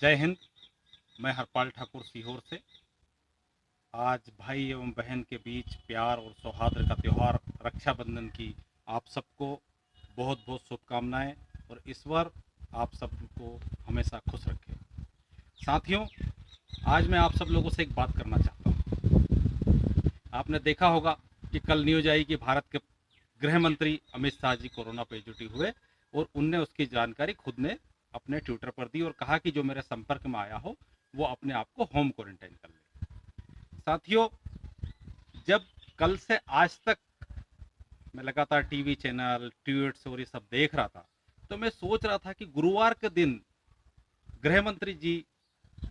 जय हिंद। मैं हरपाल ठाकुर सीहोर से। आज भाई एवं बहन के बीच प्यार और सौहार्द का त्यौहार रक्षाबंधन की आप सबको बहुत बहुत शुभकामनाएं और ईश्वर आप सबको हमेशा खुश रखे। साथियों, आज मैं आप सब लोगों से एक बात करना चाहता हूँ। आपने देखा होगा कि कल न्यूज आई कि भारत के गृह मंत्री अमित शाह जी कोरोना पॉजिटिव हुए और उनने उसकी जानकारी खुद ने अपने ट्विटर पर दी और कहा कि जो मेरे संपर्क में आया हो वो अपने आप को होम क्वारंटाइन कर ले। साथियों, जब कल से आज तक मैं लगातार टीवी चैनल ट्वीट्स और ये सब देख रहा था तो मैं सोच रहा था कि गुरुवार के दिन गृह मंत्री जी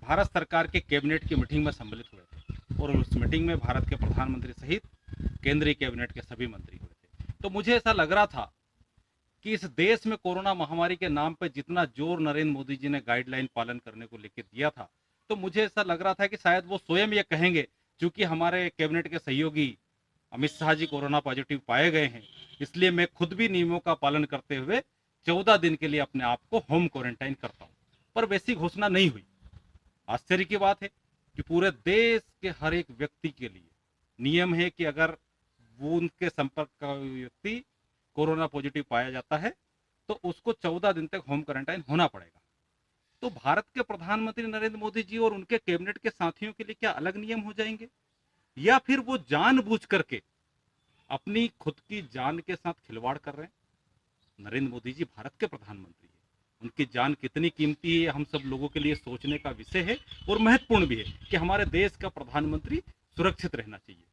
भारत सरकार के कैबिनेट की मीटिंग में सम्मिलित हुए थे और उस मीटिंग में भारत के प्रधानमंत्री सहित केंद्रीय कैबिनेट के सभी मंत्री हुए थे। तो मुझे ऐसा लग रहा था कि इस देश में कोरोना महामारी के नाम पर जितना जोर नरेंद्र मोदी जी ने गाइडलाइन पालन करने को लेकर दिया था, तो मुझे ऐसा लग रहा था कि शायद वो स्वयं ये कहेंगे, क्योंकि हमारे कैबिनेट के सहयोगी अमित शाह जी कोरोना पॉजिटिव पाए गए हैं, इसलिए मैं खुद भी नियमों का पालन करते हुए 14 दिन के लिए अपने आप को होम क्वारंटाइन करता हूँ। पर वैसी घोषणा नहीं हुई। आश्चर्य की बात है कि पूरे देश के हर एक व्यक्ति के लिए नियम है कि अगर वो उनके संपर्क का व्यक्ति कोरोना पॉजिटिव पाया जाता है तो उसको 14 दिन तक होम क्वारंटाइन होना पड़ेगा। तो भारत के प्रधानमंत्री नरेंद्र मोदी जी और उनके कैबिनेट के साथियों के लिए क्या अलग नियम हो जाएंगे, या फिर वो जानबूझ करके अपनी खुद की जान के साथ खिलवाड़ कर रहे हैं? नरेंद्र मोदी जी भारत के प्रधानमंत्री हैं, उनकी जान कितनी कीमती है हम सब लोगों के लिए सोचने का विषय है और महत्वपूर्ण भी है कि हमारे देश का प्रधानमंत्री सुरक्षित रहना चाहिए।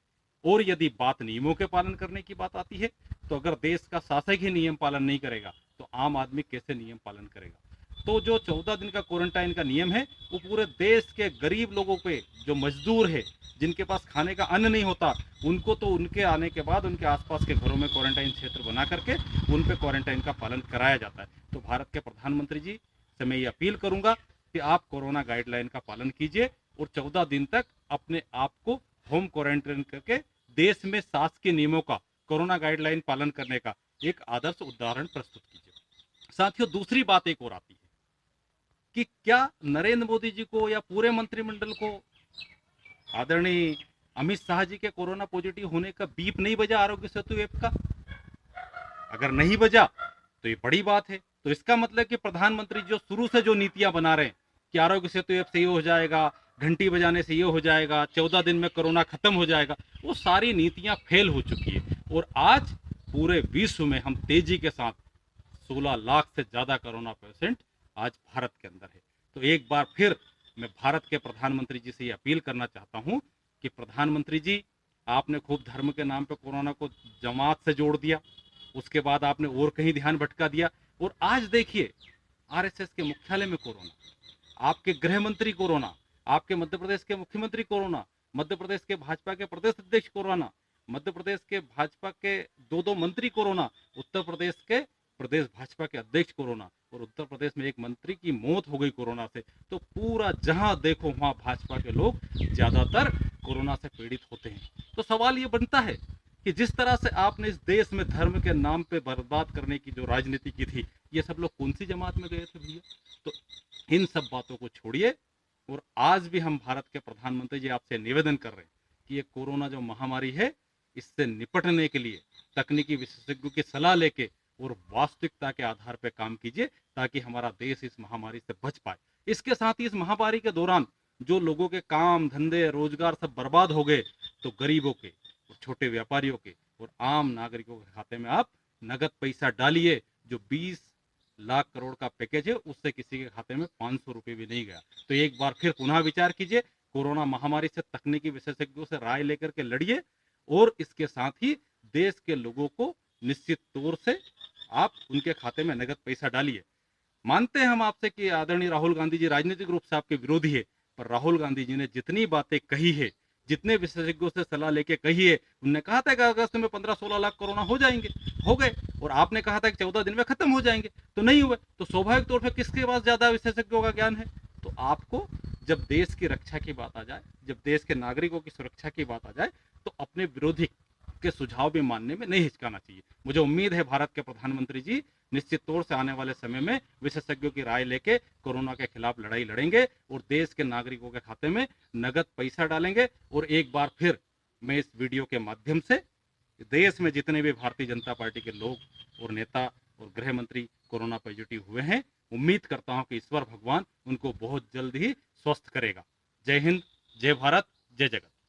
और यदि बात नियमों के पालन करने की बात आती है तो अगर देश का शासक ही नियम पालन नहीं करेगा तो आम आदमी कैसे नियम पालन करेगा? तो जो 14 दिन का क्वारंटाइन का नियम है वो पूरे देश के गरीब लोगों पे, जो मजदूर है, जिनके पास खाने का अन्न नहीं होता, उनको तो उनके आने के बाद उनके आसपास के घरों में क्वारंटाइन क्षेत्र बना करके उन पे क्वारंटाइन का पालन कराया जाता है। तो भारत के प्रधानमंत्री जी से मैं ये अपील करूंगा कि आप कोरोना गाइडलाइन का पालन कीजिए और 14 दिन तक अपने आप को होम क्वारंटाइन करके देश में शासकीय नियमों का, कोरोना गाइडलाइन पालन करने का एक आदर्श उदाहरण प्रस्तुत कीजिए। साथियों, दूसरी बात एक और आती है कि क्या नरेंद्र मोदी जी को या पूरे मंत्रिमंडल को आदरणीय अमित शाह जी के कोरोना पॉजिटिव होने का बीप नहीं बजा आरोग्य सेतु ऐप का? अगर नहीं बजा तो ये बड़ी बात है। तो इसका मतलब कि प्रधानमंत्री जो शुरू से जो नीतियां बना रहे हैं कि आरोग्य सेतु ऐप से ये हो जाएगा, घंटी बजाने से ये हो जाएगा, 14 दिन में कोरोना खत्म हो जाएगा, वो सारी नीतियां फेल हो चुकी है। और आज पूरे विश्व में हम तेजी के साथ 16 लाख से ज्यादा कोरोना पेशेंट आज भारत के अंदर है। तो एक बार फिर मैं भारत के प्रधानमंत्री जी से ये अपील करना चाहता हूं कि प्रधानमंत्री जी, आपने खूब धर्म के नाम पर कोरोना को जमात से जोड़ दिया, उसके बाद आपने और कहीं ध्यान भटका दिया और आज देखिए आरएसएस के मुख्यालय में कोरोना, आपके गृह मंत्री कोरोना, आपके मध्य प्रदेश के मुख्यमंत्री कोरोना, मध्य प्रदेश के भाजपा के प्रदेश अध्यक्ष कोरोना, मध्य प्रदेश के भाजपा के दो दो मंत्री कोरोना, उत्तर प्रदेश के प्रदेश भाजपा के अध्यक्ष कोरोना, और उत्तर प्रदेश में एक मंत्री की मौत हो गई कोरोना से। तो पूरा जहां देखो वहां भाजपा के लोग ज्यादातर कोरोना से पीड़ित होते हैं। तो सवाल ये बनता है कि जिस तरह से आपने इस देश में धर्म के नाम पे बर्बाद करने की जो राजनीति की थी, ये सब लोग कौन सी जमात में गए थे भैया? तो इन सब बातों को छोड़िए और आज भी हम भारत के प्रधानमंत्री जी आपसे निवेदन कर रहे हैं कि ये कोरोना जो महामारी है, इससे निपटने के लिए तकनीकी विशेषज्ञों की सलाह लेके और वास्तविकता के आधार पर काम कीजिए ताकि हमारा देश इस महामारी से बच पाए। इसके साथ ही इस महामारी के दौरान जो लोगों के काम धंधे रोजगार सब बर्बाद हो गए, तो गरीबों के और छोटे व्यापारियों के और आम नागरिकों के खाते में आप नगद पैसा डालिए। जो 20 लाख करोड़ का पैकेज है उससे किसी के खाते में 500 रुपए भी नहीं गया। तो एक बार फिर पुनः विचार कीजिए, कोरोना महामारी से तकनीकी विशेषज्ञों से राय लेकर के लड़िए और इसके साथ ही देश के लोगों को निश्चित तौर से आप उनके खाते में नगद पैसा डालिए। मानते हैं हम आपसे कि आदरणीय राहुल गांधी जी राजनीतिक रूप से आपके विरोधी है, पर राहुल गांधी जी ने जितनी बातें कही है, जितने विशेषज्ञों से सलाह लेके कही है, उन्होंने कहा था कि अगस्त में 15-16 लाख कोरोना हो जाएंगे, हो गए। और आपने कहा था कि 14 दिन में खत्म हो जाएंगे, तो नहीं हुए। तो स्वाभाविक तौर पर किसके पास ज्यादा विशेषज्ञों का ज्ञान है? तो आपको जब देश की रक्षा की बात आ जाए, जब देश के नागरिकों की सुरक्षा की बात आ जाए, तो अपने विरोधी के सुझाव भी मानने में नहीं हिचकाना चाहिए। मुझे उम्मीद है भारत के प्रधानमंत्री जी निश्चित तौर से आने वाले समय में विशेषज्ञों की राय लेके कोरोना के खिलाफ लड़ाई लड़ेंगे और देश के नागरिकों के खाते में नगद पैसा डालेंगे। और एक बार फिर मैं इस वीडियो के माध्यम से देश में जितने भी भारतीय जनता पार्टी के लोग और नेता और गृह मंत्री कोरोना पॉजिटिव हुए हैं, उम्मीद करता हूं कि ईश्वर भगवान उनको बहुत जल्द ही स्वस्थ करेगा। जय हिंद, जय भारत, जय जगत।